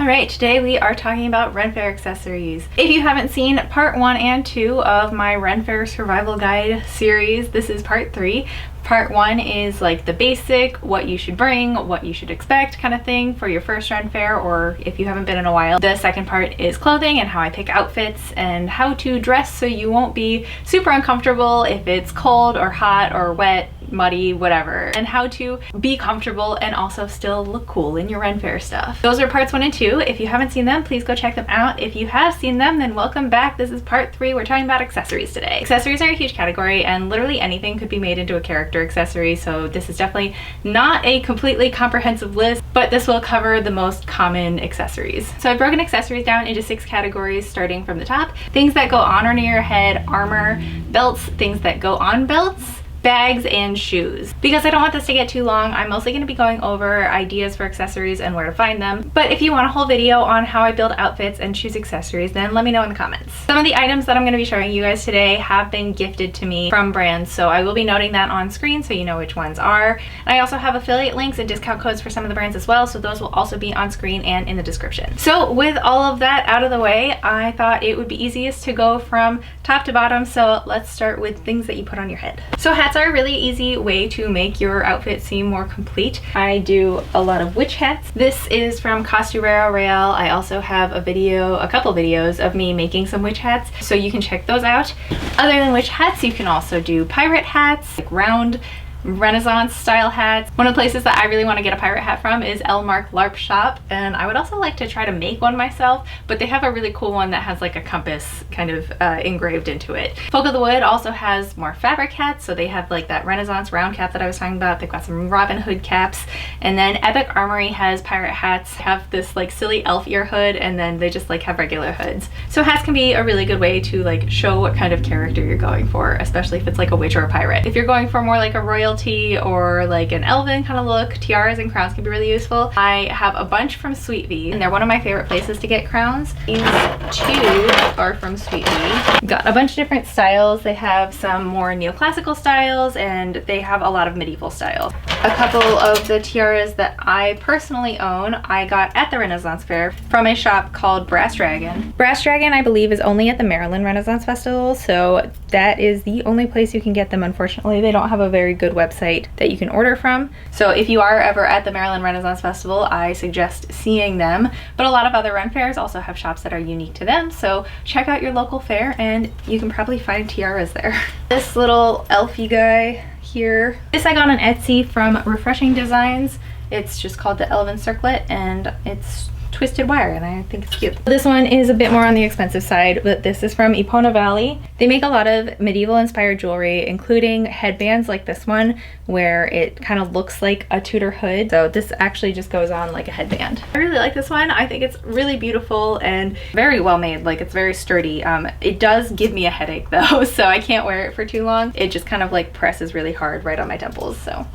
Alright, today we are talking about RenFaire accessories. If you haven't seen part 1 and 2 of my RenFaire Survival Guide series, this is part 3. Part 1 is like the basic, what you should bring, what you should expect kind of thing for your first RenFaire, or if you haven't been in a while. The second part is clothing and how I pick outfits and how to dress so you won't be super uncomfortable if it's cold or hot or wet, muddy, whatever, and how to be comfortable and also still look cool in your RenFaire stuff. Those are parts 1 and 2. If you haven't seen them, please go check them out. If you have seen them, then welcome back. This is part 3. We're talking about accessories today. Accessories are a huge category and literally anything could be made into a character accessory, so this is definitely not a completely comprehensive list, but this will cover the most common accessories. So I've broken accessories down into 6 categories starting from the top. Things that go on or near your head, armor, belts, things that go on belts, bags, and shoes. Because I don't want this to get too long, I'm mostly going to be going over ideas for accessories and where to find them. But if you want a whole video on how I build outfits and choose accessories, then let me know in the comments. Some of the items that I'm going to be showing you guys today have been gifted to me from brands, so I will be noting that on screen so you know which ones are. And I also have affiliate links and discount codes for some of the brands as well, so those will also be on screen and in the description. So with all of that out of the way, I thought it would be easiest to go from top to bottom, so let's start with things that you put on your head. So hats are a really easy way to make your outfit seem more complete. I do a lot of witch hats. This is from Costurero Real. I also have a couple videos of me making some witch hats, so you can check those out. Other than witch hats, you can also do pirate hats, like round Renaissance style hats. One of the places that I really want to get a pirate hat from is L Mark LARP Shop, and I would also like to try to make one myself, but they have a really cool one that has like a compass kind of engraved into it. Folk of the Wood also has more fabric hats, so they have like that Renaissance round cap that I was talking about. They've got some Robin Hood caps, and then Epic Armory has pirate hats, have this like silly elf ear hood, and then they just like have regular hoods. So hats can be a really good way to like show what kind of character you're going for, especially if it's like a witch or a pirate. If you're going for more like a royalty or like an elven kind of look, tiaras and crowns can be really useful. I have a bunch from Sweet V, and they're one of my favorite places to get crowns. These 2 are from Sweet V. Got a bunch of different styles. They have some more neoclassical styles, and they have a lot of medieval styles. A couple of the tiaras that I personally own, I got at the Renaissance Fair from a shop called Brass Dragon. Brass Dragon, I believe, is only at the Maryland Renaissance Festival, so that is the only place you can get them. Unfortunately, they don't have a very good website that you can order from. So if you are ever at the Maryland Renaissance Festival, I suggest seeing them. But a lot of other Ren fairs also have shops that are unique to them, so check out your local fair and you can probably find tiaras there. This little elfy guy here, this I got on Etsy from Refreshing Designs. It's just called the Elven Circlet, and it's twisted wire, and I think it's cute. This one is a bit more on the expensive side, but this is from Epona Valley. They make a lot of medieval inspired jewelry, including headbands like this one where it kind of looks like a Tudor hood. So this actually just goes on like a headband. I really like this one. I think it's really beautiful and very well made. Like, it's very sturdy. It does give me a headache though, so I can't wear it for too long. It just kind of like presses really hard right on my temples, so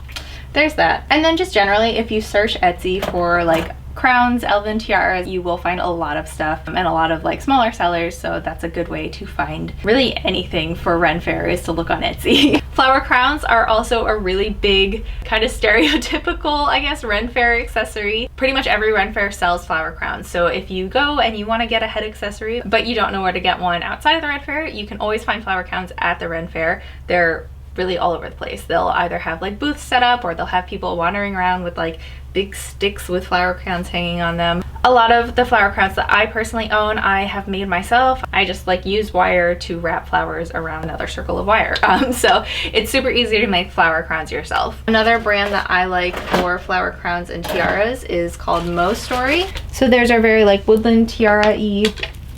there's that. And then just generally, if you search Etsy for like crowns, elven tiaras, you will find a lot of stuff and a lot of like smaller sellers, so that's a good way to find really anything for RenFaire, is to look on Etsy. Flower crowns are also a really big kind of stereotypical, I guess, RenFaire accessory. Pretty much every RenFaire sells flower crowns, so if you go and you want to get a head accessory but you don't know where to get one outside of the RenFaire, you can always find flower crowns at the RenFaire. They're really all over the place. They'll either have like booths set up, or they'll have people wandering around with like big sticks with flower crowns hanging on them. A lot of the flower crowns that I personally own, I have made myself. I just like use wire to wrap flowers around another circle of wire. So it's super easy to make flower crowns yourself. Another brand that I like for flower crowns and tiaras is called Mo Story. So there's our very like woodland tiara-y.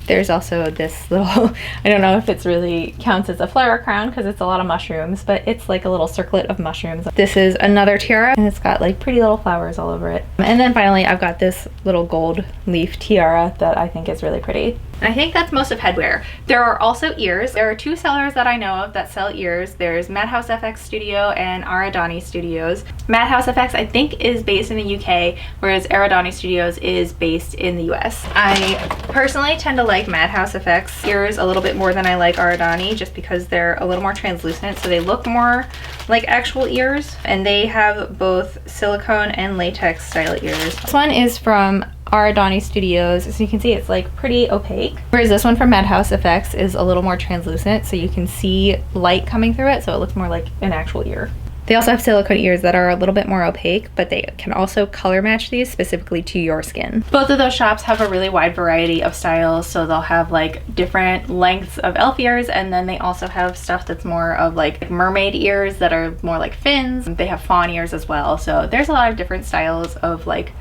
There's also this little, I don't know if it's really counts as a flower crown because it's a lot of mushrooms, but it's like a little circlet of mushrooms. This is another tiara, and it's got like pretty little flowers all over it. And then finally, I've got this little gold leaf tiara that I think is really pretty. And I think that's most of headwear. There are also ears. There are 2 sellers that I know of that sell ears. There's Madhouse FX Studio and Aradani Studios. Madhouse FX, I think, is based in the UK, whereas Aradani Studios is based in the US. I personally tend to like Madhouse FX ears a little bit more than I like Aradani, just because they're a little more translucent, so they look more like actual ears, and they have both silicone and latex style ears. This one is from are Donnie Studios. So you can see it's like pretty opaque. Whereas this one from Madhouse Effects is a little more translucent, so you can see light coming through it, so it looks more like an actual ear. They also have silicone ears that are a little bit more opaque, but they can also color match these specifically to your skin. Both of those shops have a really wide variety of styles, so they'll have like different lengths of elf ears, and then they also have stuff that's more of like mermaid ears that are more like fins. They have fawn ears as well, so there's a lot of different styles of like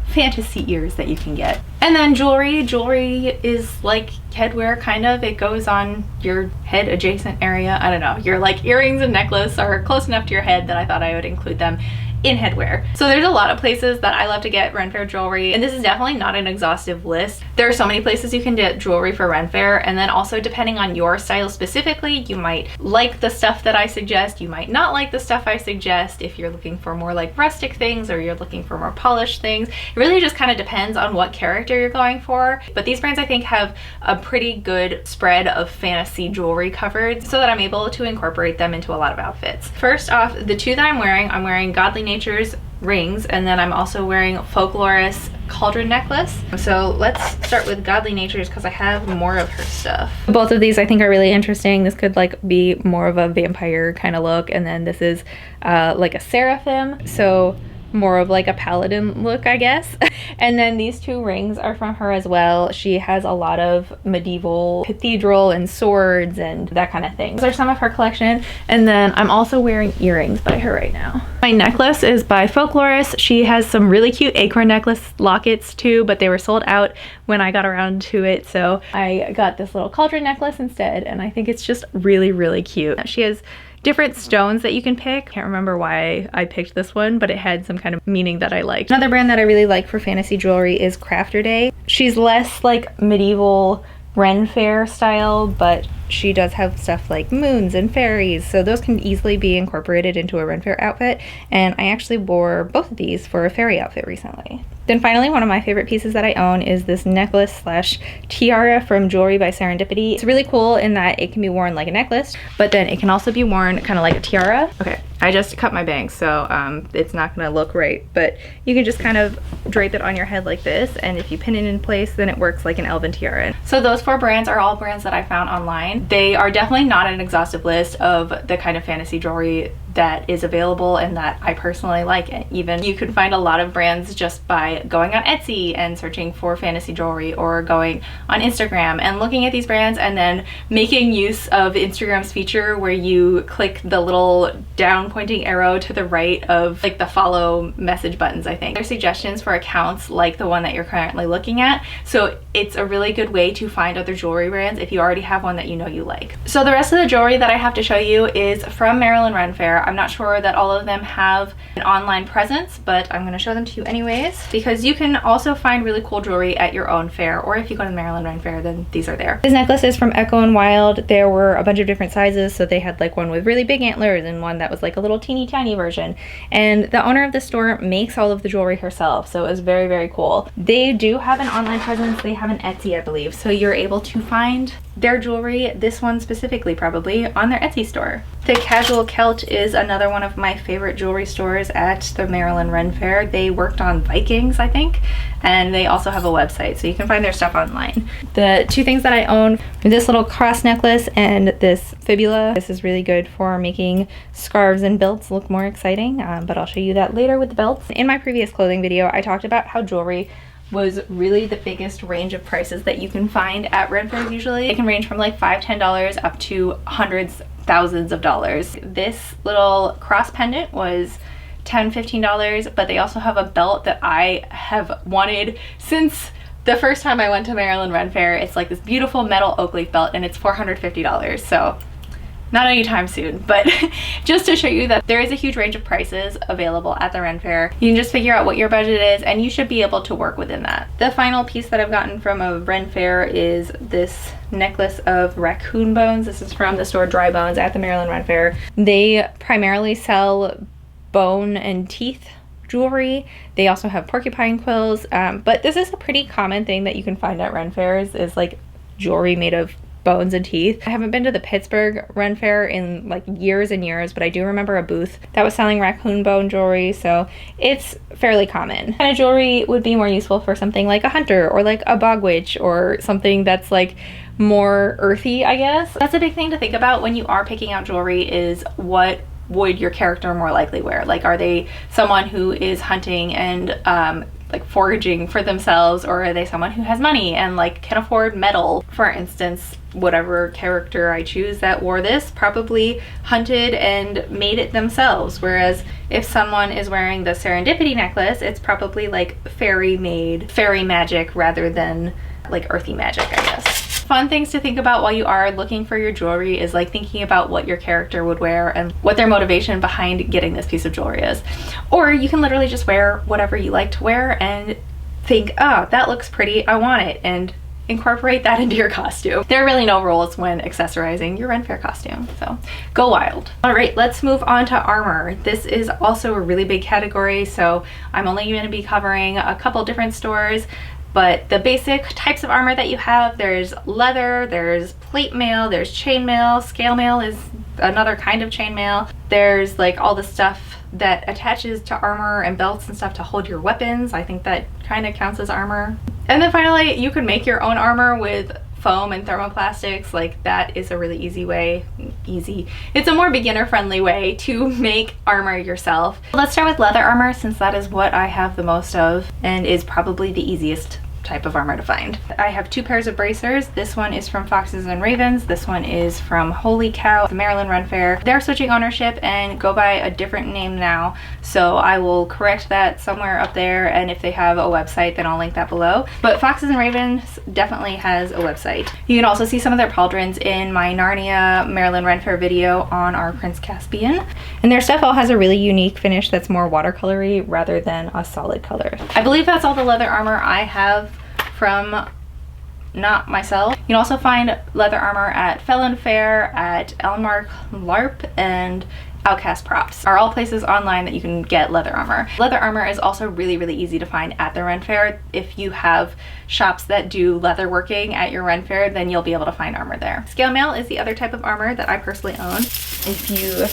fantasy ears that you can get. And then jewelry. Jewelry is like headwear, kind of. It goes on your head adjacent area. I don't know. Your like earrings and necklace are close enough to your head that I thought I would include them in headwear. So there's a lot of places that I love to get RenFaire jewelry, and this is definitely not an exhaustive list. There are so many places you can get jewelry for RenFaire, and then also depending on your style specifically, you might like the stuff that I suggest, you might not like the stuff I suggest. If you're looking for more like rustic things or you're looking for more polished things, it really just kind of depends on what character you're going for. But these brands I think have a pretty good spread of fantasy jewelry covered so that I'm able to incorporate them into a lot of outfits. First off, the two that I'm wearing Godly Nature's rings, and then I'm also wearing Folklorist's cauldron necklace. So let's start with Godly Nature's because I have more of her stuff. Both of these I think are really interesting. This could like be more of a vampire kind of look, and then this is like a seraphim, so more of like a paladin look, I guess. And then these two rings are from her as well. She has a lot of medieval cathedral and swords and that kind of thing. Those are some of her collection. And then I'm also wearing earrings by her right now. My necklace is by Folklorist. She has some really cute acorn necklace lockets too, but they were sold out when I got around to it. So I got this little cauldron necklace instead, and I think it's just really, really cute. She has different stones that you can pick. Can't remember why I picked this one, but it had some kind of meaning that I liked. Another brand that I really like for fantasy jewelry is Crafter Day. She's less like medieval RenFaire style, but she does have stuff like moons and fairies, so those can easily be incorporated into a RenFaire outfit, and I actually wore both of these for a fairy outfit recently. Then finally, one of my favorite pieces that I own is this necklace slash tiara from Jewelry by Serendipity. It's really cool in that it can be worn like a necklace, but then it can also be worn kind of like a tiara. Okay, I just cut my bangs, so it's not gonna look right, but you can just kind of drape it on your head like this, and if you pin it in place, then it works like an elven tiara. So those four brands are all brands that I found online. They are definitely not an exhaustive list of the kind of fantasy jewelry that is available and that I personally like. Even you can find a lot of brands just by going on Etsy and searching for fantasy jewelry, or going on Instagram and looking at these brands and then making use of Instagram's feature where you click the little down pointing arrow to the right of like the follow message buttons, I think. They're suggestions for accounts like the one that you're currently looking at. So it's a really good way to find other jewelry brands if you already have one that you know you like. So the rest of the jewelry that I have to show you is from Maryland RenFaire. I'm not sure that all of them have an online presence, but I'm going to show them to you anyways, because you can also find really cool jewelry at your own fair, or if you go to the Maryland RenFaire, then these are there. This necklace is from Echo and Wild. There were a bunch of different sizes, so they had like one with really big antlers and one that was like a little teeny tiny version, and the owner of the store makes all of the jewelry herself, so it was very, very cool. They do have an online presence. They have an Etsy, I believe, so you're able to find their jewelry, this one specifically probably, on their Etsy store. The Casual Celt is another one of my favorite jewelry stores at the Maryland RenFaire. They worked on Vikings, I think, and they also have a website, so you can find their stuff online. The two things that I own are this little cross necklace and this fibula. This is really good for making scarves and belts look more exciting, but I'll show you that later with the belts. In my previous clothing video, I talked about how jewelry was really the biggest range of prices that you can find at RenFaire usually. It can range from like $5, $10 up to hundreds, thousands of dollars. This little cross pendant was $10, $15, but they also have a belt that I have wanted since the first time I went to Maryland RenFaire. It's like this beautiful metal oak leaf belt, and it's $450, so not anytime soon, but just to show you that there is a huge range of prices available at the RenFaire. You can just figure out what your budget is, and you should be able to work within that. The final piece that I've gotten from a RenFaire is this necklace of raccoon bones. This is from the store Dry Bones at the Maryland RenFaire. They primarily sell bone and teeth jewelry. They also have porcupine quills, but this is a pretty common thing that you can find at RenFaires, is like jewelry made of bones and teeth. I haven't been to the Pittsburgh RenFaire in like years and years, but I do remember a booth that was selling raccoon bone jewelry, so it's fairly common. Kind of jewelry would be more useful for something like a hunter or like a bog witch or something that's like more earthy, I guess. That's a big thing to think about when you are picking out jewelry, is what would your character more likely wear? Like, are they someone who is hunting and like foraging for themselves, or are they someone who has money and like can afford metal? For instance, whatever character I choose that wore this probably hunted and made it themselves, whereas if someone is wearing the serendipity necklace, it's probably like fairy made, fairy magic rather than like earthy magic, I guess. Fun things to think about while you are looking for your jewelry is like thinking about what your character would wear and what their motivation behind getting this piece of jewelry is. Or you can literally just wear whatever you like to wear and think, oh, that looks pretty, I want it, and incorporate that into your costume. There are really no rules when accessorizing your RenFaire costume, so go wild. All right, let's move on to armor. This is also a really big category, so I'm only going to be covering a couple different stores. But the basic types of armor that you have, there's leather, there's plate mail, there's chain mail, scale mail is another kind of chain mail. There's like all the stuff that attaches to armor and belts and stuff to hold your weapons. I think that kind of counts as armor. And then finally, you can make your own armor with foam and thermoplastics. Like, that is a really easy way. It's a more beginner friendly way to make armor yourself. Let's start with leather armor, since that is what I have the most of and is probably the easiest type of armor to find. I have two pairs of bracers. This one is from Foxes and Ravens. This one is from Holy Cow, the Maryland RenFaire. They're switching ownership and go by a different name now, so I will correct that somewhere up there, and if they have a website, then I'll link that below. But Foxes and Ravens definitely has a website. You can also see some of their pauldrons in my Narnia Maryland RenFaire video on our Prince Caspian. And their stuff all has a really unique finish that's more watercolory rather than a solid color. I believe that's all the leather armor I have from not myself. You can also find leather armor at Felon Fair, at Elmark LARP, and Outcast Props are all places online that you can get leather armor. Leather armor is also really easy to find at the RenFaire. If you have shops that do leather working at your RenFaire, then you'll be able to find armor there. Scale mail is the other type of armor that I personally own. If you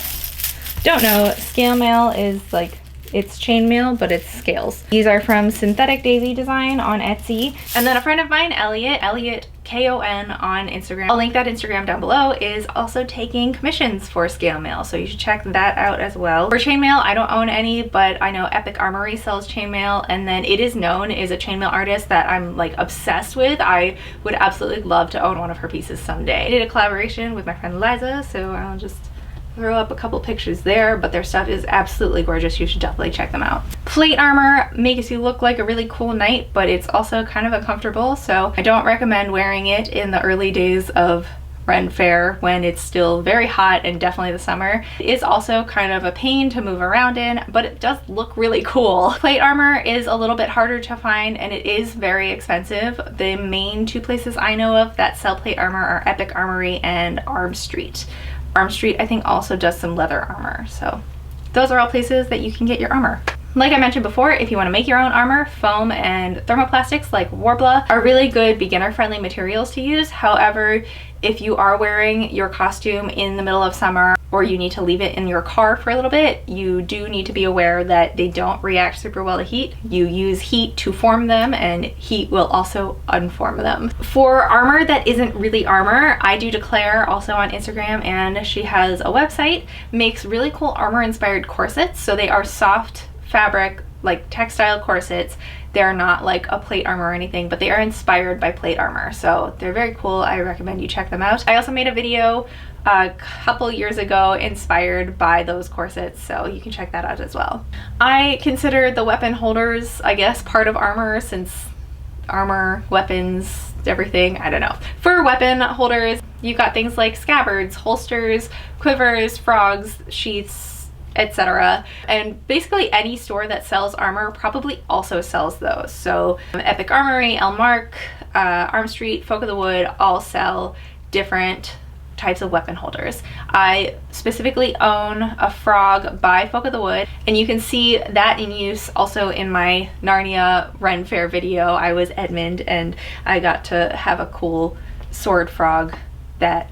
don't know, scale mail is like, it's chainmail, but it's scales. These are from Synthetic Daisy Design on Etsy. And then a friend of mine, Elliot K-O-N on Instagram, I'll link that Instagram down below, is also taking commissions for scale mail, so you should check that out as well. For chainmail, I don't own any, but I know Epic Armory sells chainmail, and then It Is Known is a chainmail artist that I'm like obsessed with. I would absolutely love to own one of her pieces someday. I did a collaboration with my friend Liza, so I'll just throw up a couple pictures there, but their stuff is absolutely gorgeous. You should definitely check them out. Plate armor makes you look like a really cool knight, but it's also kind of uncomfortable, so I don't recommend wearing it in the early days of RenFaire when it's still very hot and definitely the summer. It is also kind of a pain to move around in, but it does look really cool. Plate armor is a little bit harder to find and it is very expensive. The main two places I know of that sell plate armor are Epic Armory and Arm Street. Arm Street, I think, also does some leather armor, so those are all places that you can get your armor. Like I mentioned before, if you want to make your own armor, foam and thermoplastics like Warbla are really good beginner-friendly materials to use. However, if you are wearing your costume in the middle of summer or you need to leave it in your car for a little bit, you do need to be aware that they don't react super well to heat. You use heat to form them and heat will also unform them. For armor that isn't really armor, I do Declare also on Instagram, and she has a website, makes really cool armor inspired corsets. So they are soft fabric, like textile corsets. They're not like a plate armor or anything, but they are inspired by plate armor, so they're very cool. I recommend you check them out. I also made a video a couple years ago inspired by those corsets, so you can check that out as well. I consider the weapon holders, I guess, part of armor, since armor, weapons, everything, I don't know. For weapon holders, you've got things like scabbards, holsters, quivers, frogs, sheaths, etc. And basically any store that sells armor probably also sells those. So Epic Armory, Elmark, Arm Street, Folk of the Wood all sell different types of weapon holders. I specifically own a frog by Folk of the Wood, and you can see that in use also in my Narnia RenFaire video. I was Edmund and I got to have a cool sword frog that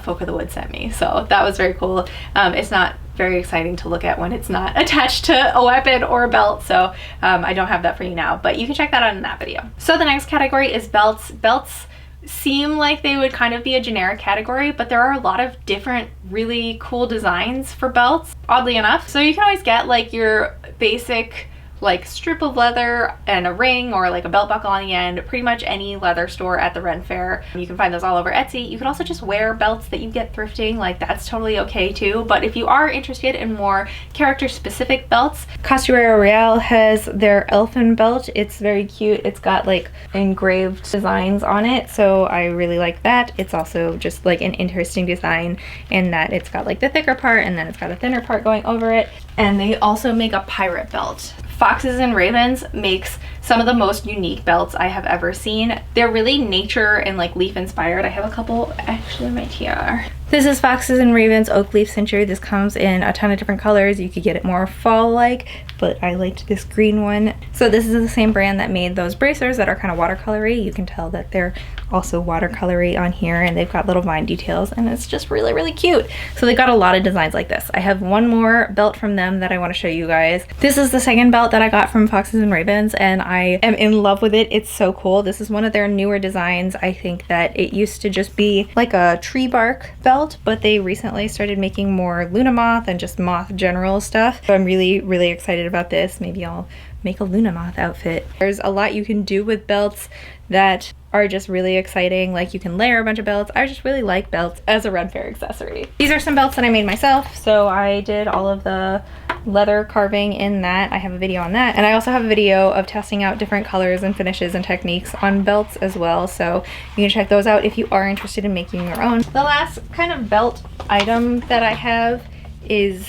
Folk of the Woods sent me. So that was very cool. It's not very exciting to look at when it's not attached to a weapon or a belt, so I don't have that for you now, but you can check that out in that video. So the next category is belts. Belts seem like they would kind of be a generic category, but there are a lot of different really cool designs for belts, oddly enough. So you can always get like your basic like strip of leather and a ring or like a belt buckle on the end, pretty much any leather store at the RenFaire. You can find those all over Etsy. You can also just wear belts that you get thrifting, like that's totally okay too. But if you are interested in more character specific belts, Costurero Real has their elfin belt. It's very cute. It's got like engraved designs on it, so I really like that. It's also just like an interesting design in that it's got like the thicker part and then it's got a thinner part going over it. And they also make a pirate belt. Foxes and Ravens makes some of the most unique belts I have ever seen. They're really nature and like leaf inspired. I have a couple actually right here. This is Foxes and Ravens Oak Leaf Cincher. This comes in a ton of different colors. You could get it more fall-like, but I liked this green one. So this is the same brand that made those bracers that are kind of watercolory. You can tell that they're also watercolory on here, and they've got little vine details, and it's just really, really cute. So they've got a lot of designs like this. I have one more belt from them that I want to show you guys. This is the second belt that I got from Foxes and Ravens, and I am in love with it. It's so cool. This is one of their newer designs. I think that it used to just be like a tree bark belt, but they recently started making more Luna Moth and just moth general stuff. So I'm really, really excited about this. Maybe I'll make a Luna Moth outfit. There's a lot you can do with belts that are just really exciting. Like you can layer a bunch of belts. I just really like belts as a RenFaire accessory. These are some belts that I made myself. So I did all of the leather carving in that. I have a video on that. And I also have a video of testing out different colors and finishes and techniques on belts as well. So you can check those out if you are interested in making your own. The last kind of belt item that I have is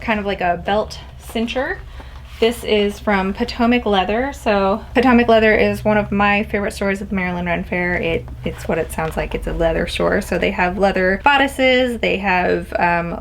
kind of like a belt cincher. This is from Potomac Leather. So Potomac Leather is one of my favorite stores at the Maryland RenFaire. It's what it sounds like. It's a leather store. So they have leather bodices, they have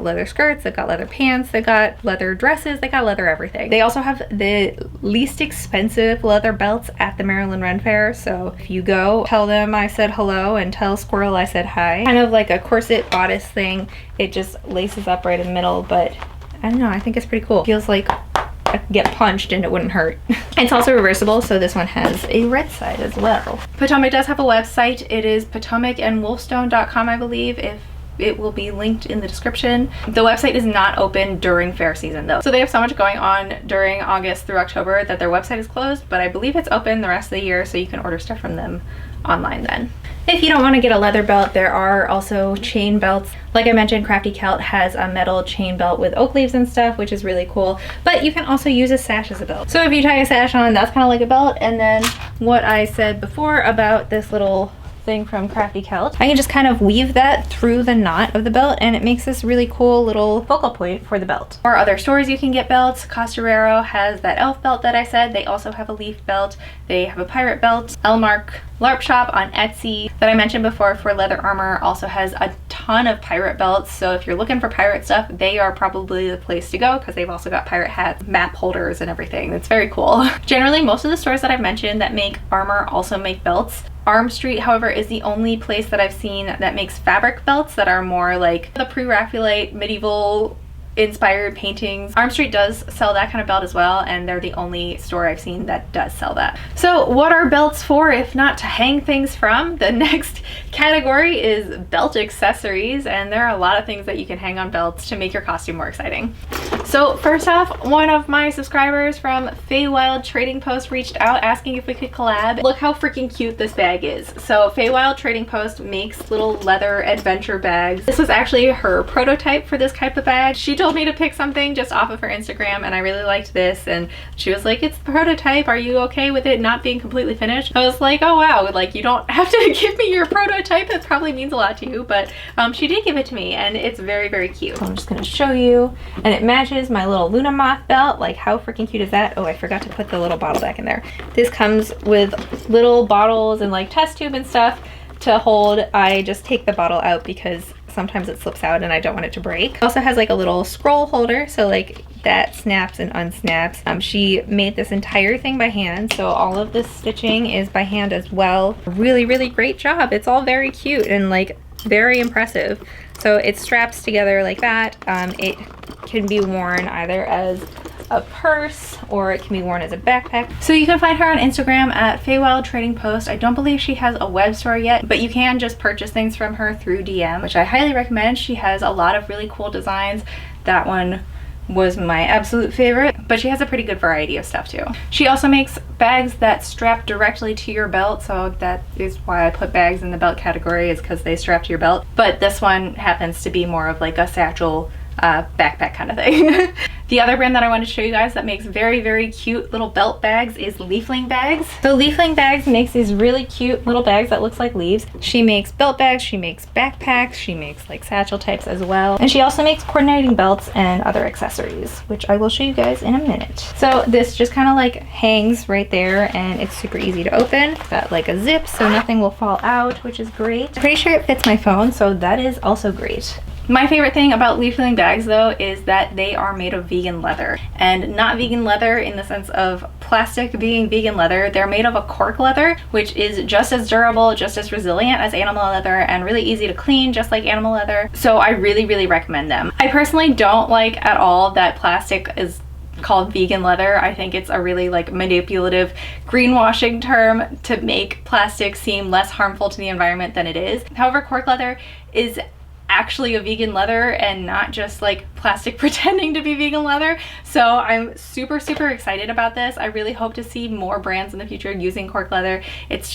leather skirts, they've got leather pants, they've got leather dresses, they got leather everything. They also have the least expensive leather belts at the Maryland RenFaire. So if you go, tell them I said hello and tell Squirrel I said hi. Kind of like a corset bodice thing. It just laces up right in the middle, but I don't know, I think it's pretty cool. Feels like I could get punched and it wouldn't hurt. It's also reversible, so this one has a red side as well. Potomac does have a website. It is potomacandwolfstone.com, I believe. If it will be linked in the description. The website is not open during fair season though. So they have so much going on during August through October that their website is closed, but I believe it's open the rest of the year, so you can order stuff from them online then. If you don't want to get a leather belt, there are also chain belts. Like I mentioned, Crafty Celt has a metal chain belt with oak leaves and stuff, which is really cool. But you can also use a sash as a belt. So if you tie a sash on, that's kind of like a belt. And then what I said before about this little thing from Crafty Celt, I can just kind of weave that through the knot of the belt, and it makes this really cool little focal point for the belt. Or other stores you can get belts. Costurero has that elf belt that I said. They also have a leaf belt. They have a pirate belt. Elmark LARP shop on Etsy that I mentioned before for leather armor also has a ton of pirate belts. So if you're looking for pirate stuff, they are probably the place to go, because they've also got pirate hats, map holders, and everything. It's very cool. Generally, most of the stores that I've mentioned that make armor also make belts. Arm Street, however, is the only place that I've seen that makes fabric belts that are more like the pre-Raphaelite medieval inspired paintings. Arm Street does sell that kind of belt as well, and they're the only store I've seen that does sell that. So what are belts for if not to hang things from? The next category is belt accessories, and there are a lot of things that you can hang on belts to make your costume more exciting. So first off, one of my subscribers from Feywild Trading Post reached out asking if we could collab. Look how freaking cute this bag is. So Feywild Trading Post makes little leather adventure bags. This was actually her prototype for this type of bag. She told me to pick something just off of her Instagram, and I really liked this, and she was like, it's the prototype, are you okay with it not being completely finished? I was like, oh wow, like you don't have to give me your prototype, that probably means a lot to you, but she did give it to me, and it's very, very cute. So I'm just gonna show you, and it matches my little Luna Moth belt. Like, how freaking cute is that? Oh, I forgot to put the little bottle back in there. This comes with little bottles and like test tube and stuff to hold. I just take the bottle out because sometimes it slips out and I don't want it to break. It also has like a little scroll holder, so like that snaps and unsnaps. She made this entire thing by hand, so all of this stitching is by hand as well. Really, really great job. It's all very cute and like very impressive. So it straps together like that. It can be worn either as a purse or it can be worn as a backpack. So you can find her on Instagram at Feywild Trading Post. I don't believe she has a web store yet, but you can just purchase things from her through DM, which I highly recommend. She has a lot of really cool designs. That one was my absolute favorite, but she has a pretty good variety of stuff too. She also makes bags that strap directly to your belt, so that is why I put bags in the belt category, is because they strap to your belt. But this one happens to be more of like a satchel backpack kind of thing. The other brand that I wanted to show you guys that makes very, very cute little belt bags is Leafling Bags. So Leafling Bags makes these really cute little bags that looks like leaves. She makes belt bags, she makes backpacks, she makes like satchel types as well. And she also makes coordinating belts and other accessories, which I will show you guys in a minute. So this just kind of like hangs right there and it's super easy to open. Got like a zip so nothing will fall out, which is great. I'm pretty sure it fits my phone, so that is also great. My favorite thing about Leafling bags though is that they are made of vegan leather, and not vegan leather in the sense of plastic being vegan leather. They're made of a cork leather, which is just as durable, just as resilient as animal leather, and really easy to clean just like animal leather. So I really, really recommend them. I personally don't like at all that plastic is called vegan leather. I think it's a really like manipulative greenwashing term to make plastic seem less harmful to the environment than it is. However, cork leather is actually a vegan leather and not just like plastic pretending to be vegan leather. So I'm super, super excited about this. I really hope to see more brands in the future using cork leather. It's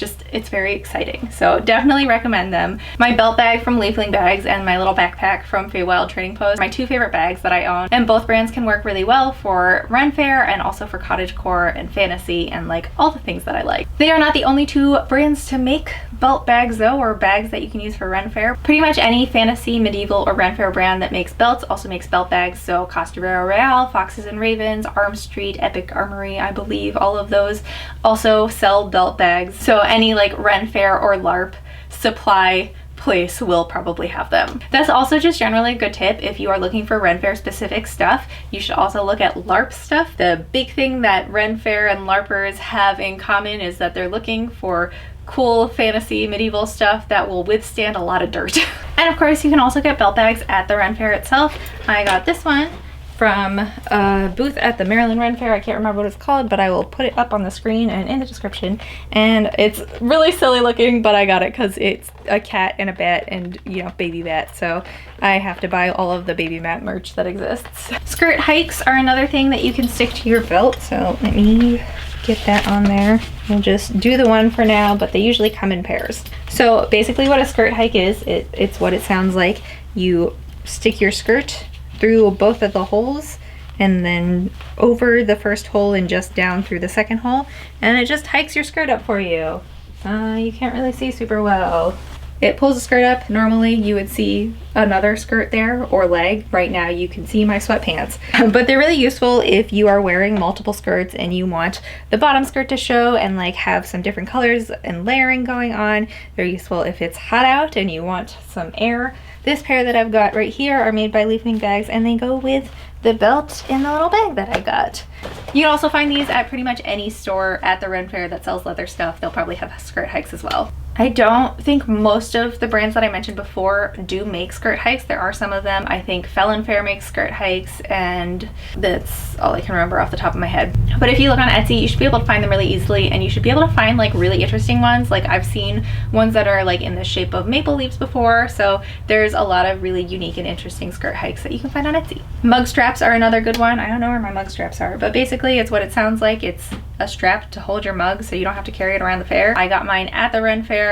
very exciting. So definitely recommend them. My belt bag from Leafling Bags and my little backpack from Feywild Trading Post, my two favorite bags that I own, and both brands can work really well for RenFaire and also for cottagecore and fantasy and like all the things that I like. They are not the only two brands to make belt bags though, or bags that you can use for RenFaire. Pretty much any fantasy, medieval, or RenFaire brand that makes belts also makes belt bags. So Costa Royale, Foxes and Ravens, Arm Street, Epic Armory, I believe, all of those also sell belt bags. So any like RenFaire or LARP supply place will probably have them. That's also just generally a good tip. If you are looking for RenFaire specific stuff, you should also look at LARP stuff. The big thing that RenFaire and LARPers have in common is that they're looking for cool fantasy medieval stuff that will withstand a lot of dirt. And of course you can also get belt bags at the RenFaire itself. I got this one from a booth at the Maryland RenFaire. I can't remember what it's called, but I will put it up on the screen and in the description. And it's really silly looking, but I got it because it's a cat and a bat and, you know, baby bat. So I have to buy all of the baby bat merch that exists. Skirt hikes are another thing that you can stick to your belt. So let me get that on there. We'll just do the one for now, but they usually come in pairs. So basically what a skirt hike is, it's what it sounds like. You stick your skirt through both of the holes and then over the first hole and just down through the second hole, and it just hikes your skirt up for you. You can't really see super well. It pulls the skirt up. Normally you would see another skirt there or leg. Right now you can see my sweatpants. But they're really useful if you are wearing multiple skirts and you want the bottom skirt to show and like have some different colors and layering going on. They're useful if it's hot out and you want some air. This pair that I've got right here are made by Leafling Bags, and they go with the belt in the little bag that I got. You can also find these at pretty much any store at the RenFaire that sells leather stuff. They'll probably have skirt hikes as well. I don't think most of the brands that I mentioned before do make skirt hikes. There are some of them. I think Felon Fair makes skirt hikes, and that's all I can remember off the top of my head. But if you look on Etsy, you should be able to find them really easily, and you should be able to find like really interesting ones. Like I've seen ones that are like in the shape of maple leaves before, so there's a lot of really unique and interesting skirt hikes that you can find on Etsy. Mug straps are another good one. I don't know where my mug straps are, but basically it's what it sounds like. It's a strap to hold your mug so you don't have to carry it around the fair. I got mine at the RenFaire.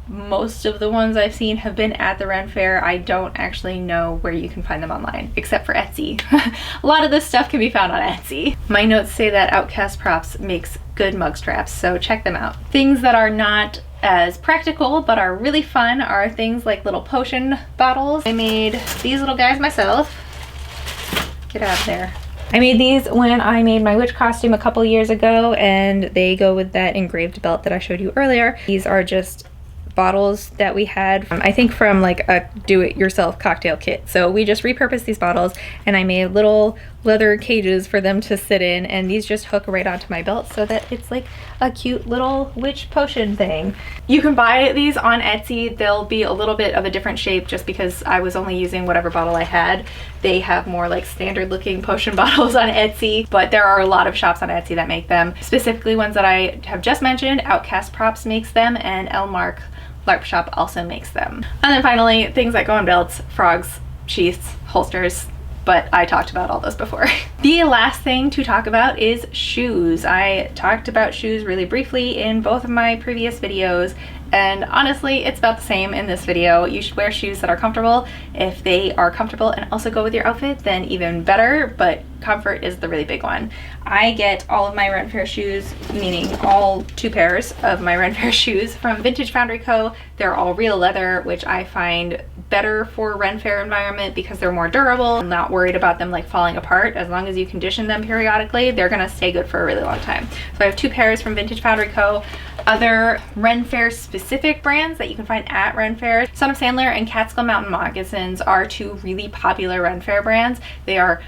Most of the ones I've seen have been at the RenFaire. I don't actually know where you can find them online, except for Etsy. A lot of this stuff can be found on Etsy. My notes say that Outcast Props makes good mug straps, so check them out. Things that are not as practical but are really fun are things like little potion bottles. I made these little guys myself. Get out of there. I made these when I made my witch costume a couple years ago, and they go with that engraved belt that I showed you earlier. These are just bottles that we had, I think from like a do-it-yourself cocktail kit. So we just repurposed these bottles, and I made little leather cages for them to sit in, and these just hook right onto my belt so that it's like a cute little witch potion thing. You can buy these on Etsy. They'll be a little bit of a different shape just because I was only using whatever bottle I had. They have more like standard looking potion bottles on Etsy, but there are a lot of shops on Etsy that make them. Specifically ones that I have just mentioned, Outcast Props makes them, and Elmark LARP Shop also makes them. And then finally, things that go on belts, frogs, sheaths, holsters, but I talked about all those before. The last thing to talk about is shoes. I talked about shoes really briefly in both of my previous videos, and honestly, it's about the same in this video. You should wear shoes that are comfortable. If they are comfortable and also go with your outfit, then even better, but comfort is the really big one. I get all of my RenFaire shoes, meaning all 2 pairs of my RenFaire shoes, from Vintage Foundry Co. They're all real leather, which I find better for RenFaire environment because they're more durable. I'm not worried about them like falling apart. As long as you condition them periodically, they're gonna stay good for a really long time. So I have 2 pairs from Vintage Foundry Co. Other RenFaire specific brands that you can find at RenFaire, Son of Sandler and Catskill Mountain moccasins are 2 really popular RenFaire brands. They are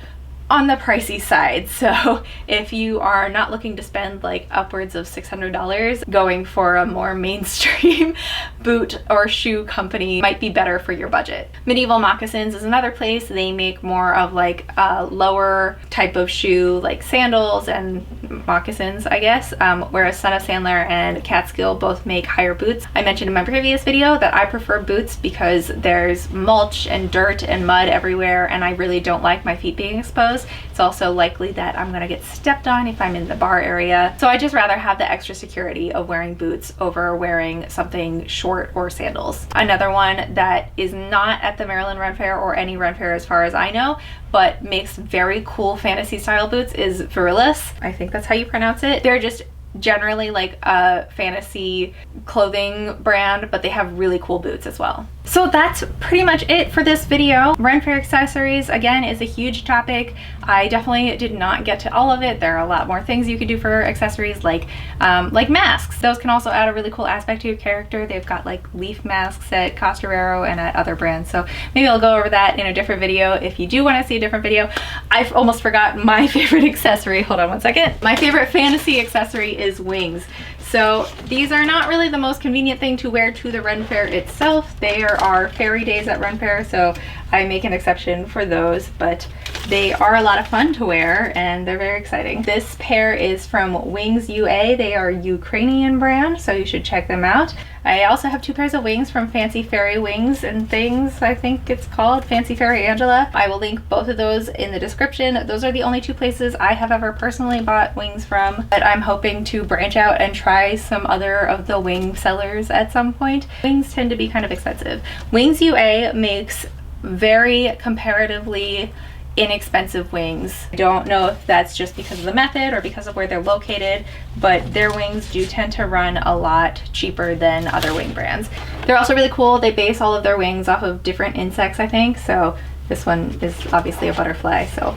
on the pricey side, so if you are not looking to spend like upwards of $600, going for a more mainstream boot or shoe company might be better for your budget. Medieval Moccasins is another place. They make more of like a lower type of shoe, like sandals and moccasins, I guess, whereas Son of Sandler and Catskill both make higher boots. I mentioned in my previous video that I prefer boots because there's mulch and dirt and mud everywhere, and I really don't like my feet being exposed. It's also likely that I'm gonna get stepped on if I'm in the bar area. So I just rather have the extra security of wearing boots over wearing something short or sandals. Another one that is not at the Maryland RenFaire or any RenFaire as far as I know, but makes very cool fantasy style boots is Virilis. I think that's how you pronounce it. They're just generally like a fantasy clothing brand, but they have really cool boots as well. So that's pretty much it for this video. RenFaire accessories, again, is a huge topic. I definitely did not get to all of it. There are a lot more things you could do for accessories, like masks. Those can also add a really cool aspect to your character. They've got like leaf masks at Costarero and at other brands, so maybe I'll go over that in a different video if you do want to see a different video. I've almost forgot my favorite accessory. Hold on one second. My favorite fantasy accessory is wings. So these are not really the most convenient thing to wear to the RenFaire itself. There are fairy days at RenFaire, so I make an exception for those, but they are a lot of fun to wear and they're very exciting. This pair is from Wings UA. They are a Ukrainian brand, so you should check them out. I also have 2 pairs of wings from Fancy Fairy Wings and Things, I think it's called, Fancy Fairy Angela. I will link both of those in the description. Those are the only 2 places I have ever personally bought wings from, but I'm hoping to branch out and try some other of the wing sellers at some point. Wings tend to be kind of expensive. Wings UA makes very comparatively inexpensive wings. I don't know if that's just because of the method or because of where they're located, but their wings do tend to run a lot cheaper than other wing brands. They're also really cool. They base all of their wings off of different insects, I think, so this one is obviously a butterfly, so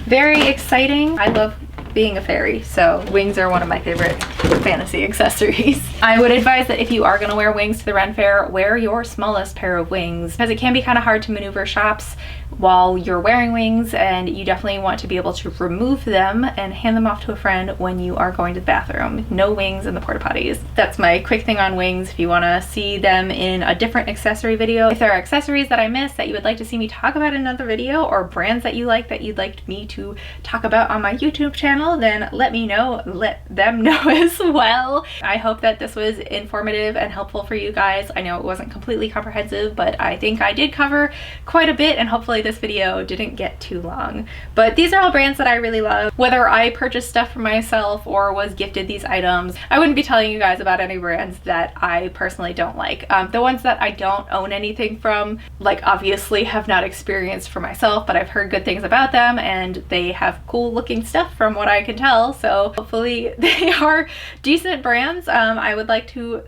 very exciting. I love being a fairy, so wings are one of my favorite fantasy accessories. I would advise that if you are going to wear wings to the RenFaire, wear your smallest pair of wings, because it can be kind of hard to maneuver shops while you're wearing wings, and you definitely want to be able to remove them and hand them off to a friend when you are going to the bathroom. No wings in the porta potties. That's my quick thing on wings. If you want to see them in a different accessory video, if there are accessories that I missed that you would like to see me talk about in another video, or brands that you like that you'd like me to talk about on my YouTube channel, then let me know. Let them know as well. I hope that this was informative and helpful for you guys. I know it wasn't completely comprehensive, but I think I did cover quite a bit, and hopefully this video didn't get too long. But these are all brands that I really love. Whether I purchased stuff for myself or was gifted these items, I wouldn't be telling you guys about any brands that I personally don't like. The ones that I don't own anything from, like, obviously have not experienced for myself, but I've heard good things about them and they have cool looking stuff from what I can tell, so hopefully they are decent brands. I would like to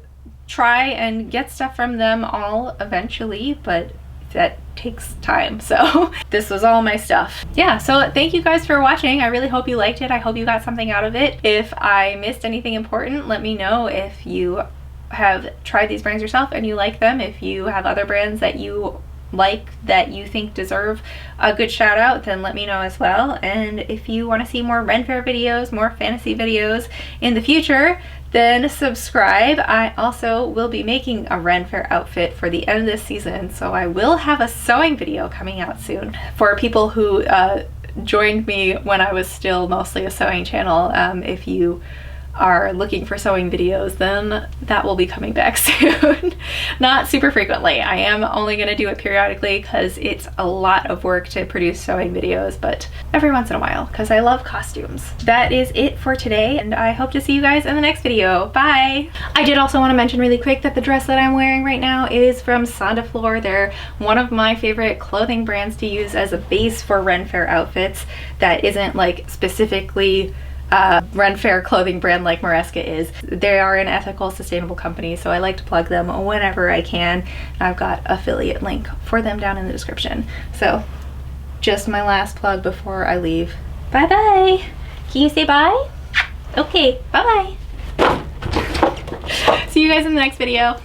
try and get stuff from them all eventually, but that takes time. So this was all my stuff. Yeah, so thank you guys for watching. I really hope you liked it. I hope you got something out of it. If I missed anything important, let me know. If you have tried these brands yourself and you like them, if you have other brands that you like that you think deserve a good shout out, then let me know as well. And if you want to see more RenFaire videos, more fantasy videos in the future, then subscribe. I also will be making a RenFaire outfit for the end of this season, so I will have a sewing video coming out soon. For people who joined me when I was still mostly a sewing channel, if you are looking for sewing videos, then that will be coming back soon. Not super frequently. I am only going to do it periodically because it's a lot of work to produce sewing videos, but every once in a while because I love costumes. That is it for today, and I hope to see you guys in the next video. Bye! I did also want to mention really quick that the dress that I'm wearing right now is from Sandaflor. They're one of my favorite clothing brands to use as a base for RenFaire outfits that isn't like specifically RenFaire clothing brand like Maresca is. They are an ethical, sustainable company, so I like to plug them whenever I can. I've got affiliate link for them down in the description. So just my last plug before I leave. Bye bye. Can you say bye? Okay, bye bye. See you guys in the next video.